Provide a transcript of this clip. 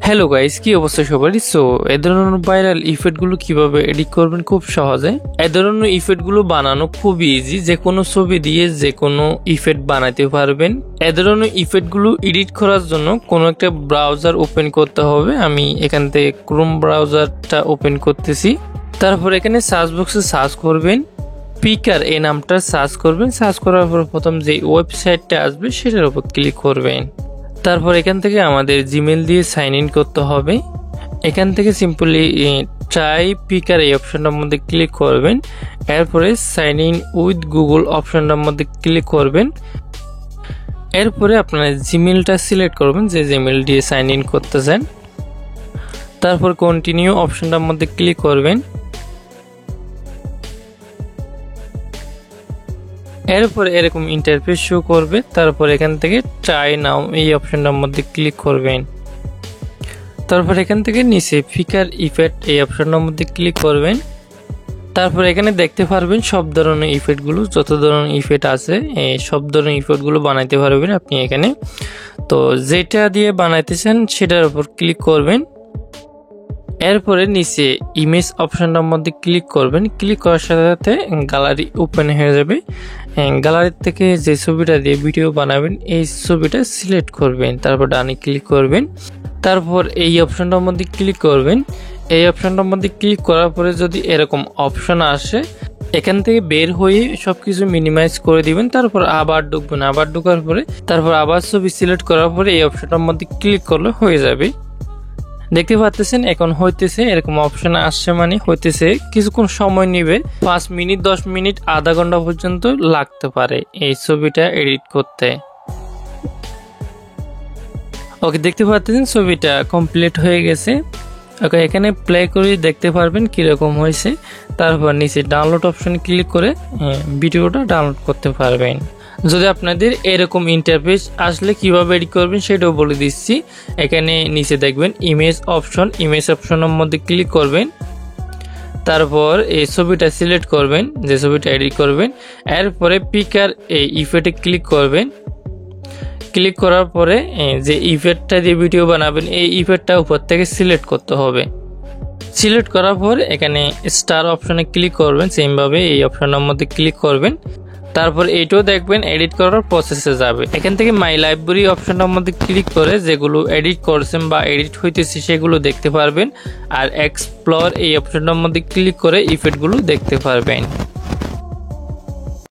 Hello guys, কি অবস্থা সবারই? সো এই ধরনের ভাইরাল ইফেক্টগুলো কিভাবে এডিট করবেন খুব সহজে। এই ধরনের ইফেক্টগুলো বানানো খুব ইজি, যে কোনো ছবি দিয়ে যে কোনো ইফেক্ট বানাতে পারবেন। এই ধরনের ইফেক্টগুলো এডিট করার জন্য কোনো একটা ব্রাউজার ওপেন করতে হবে। আমি এখান থেকে ক্রোম ব্রাউজারটা ওপেন করতেছি। তারপর এখানে সার্চ বক্সে সার্চ করবেন পিকার, এই নামটা সার্চ করবেন। সার্চ করার পর প্রথম যে ওয়েবসাইটটা আসবে সেটার উপর ক্লিক করবেন। তারপর এখান থেকে আমাদের জিমেল দিয়ে সাইন ইন করতে হবে। এখান থেকে সিম্পলি ট্রাই পিকার এই অপশনটার মধ্যে ক্লিক করবেন। এরপরে সাইন ইন উইথ গুগল অপশনটার মধ্যে ক্লিক করবেন। এরপরে আপনার জিমেলটা সিলেক্ট করবেন, যে জিমেল দিয়ে সাইন ইন করতে চান। তারপর কন্টিনিউ অপশনটার মধ্যে ক্লিক করবেন। এরপর এরকম ইন্টারফেস শো করবে। তারপর এখান থেকে ট্রাই নাও এই অপশনটার মধ্যে ক্লিক করবেন। তারপর এখান থেকে নিচে পিকার ইফেক্ট এই অপশনটার মধ্যে ক্লিক করবেন। তারপর এখানে দেখতে পারবেন সব ধরনের ইফেক্টগুলো, যত ধরনের ইফেক্ট আছে সব ধরনের ইফেক্টগুলো বানাইতে পারবেন আপনি এখানে। তো যেটা দিয়ে বানাইতে চান সেটার উপর ক্লিক করবেন। এরপরে নিচে ইমেজ অপশনটার মধ্যে ক্লিক করবেন। ক্লিক করার সাথে সাথে গ্যালারি ওপেন হয়ে যাবে। গ্যালারি থেকে যে ছবিটা দিয়ে ভিডিও বানাবেন এই ছবিটা সিলেক্ট করবেন। তারপর ডানে ক্লিক করবেন। তারপর এই অপশনটার মধ্যে ক্লিক করবেন। এই অপশনটার মধ্যে ক্লিক করার পরে যদি এরকম অপশন আসে, এখান থেকে বের হয়ে সবকিছু মিনিমাইজ করে দিবেন। তারপর আবার ঢুকবেন। আবার ঢোকার পরে তারপর আবার ছবি সিলেক্ট করার পরে এই অপশনটার মধ্যে ক্লিক করলে হয়ে যাবে। দেখতে পাচ্ছেন এখন হইতেছে, এরকম অপশন আসছে মানে হইতেছে। কিছুক্ষণ সময় নেবে, 5 মিনিট 10 মিনিট আধা ঘন্টা পর্যন্ত লাগতে পারে এই ছবিটা এডিট করতে। ওকে, দেখতে পাচ্ছেন ছবিটা কমপ্লিট হয়ে গেছে। ওকে, এখানে প্লে করে দেখতে পারবেন কিরকম হয়েছে। তারপর নিচে ডাউনলোড অপশন ক্লিক করে ভিডিওটা ডাউনলোড করতে পারবেন। যদি আপনাদের এরকম ইন্টারফেস আসলে কিভাবে এডিট করবেন সেটাও বলে দিচ্ছি। এখানে নিচে দেখবেন ইমেজ অপশন, ইমেজ অপশনের মধ্যে ক্লিক করবেন। তারপর এই ছবিটা সিলেক্ট করবেন, যে ছবিটা এডিট করবেন। এরপরে পিকার এই ইফেক্টে ক্লিক করবেন। ক্লিক করার পরে যে ইফেক্টটা দিয়ে ভিডিও বানাবেন এই ইফেক্টটা উপর থেকে সিলেক্ট করতে হবে। সিলেক্ট করার পর এখানে স্টার অপশনে ক্লিক করবেন। সেমভাবে এই অপশনের মধ্যে ক্লিক করবেন। তারপর এইটাও দেখবেন এডিট করার প্রসেসে যাবে। এখান থেকে মাই লাইব্রেরি অপশনটার মধ্যে ক্লিক করে যেগুলো এডিট করছেন বা এডিট হইতেছে সেগুলো দেখতে পারবেন। আর এক্সপ্লোর এই অপশনটার মধ্যে ক্লিক করে ইফেক্টগুলো দেখতে পারবেন।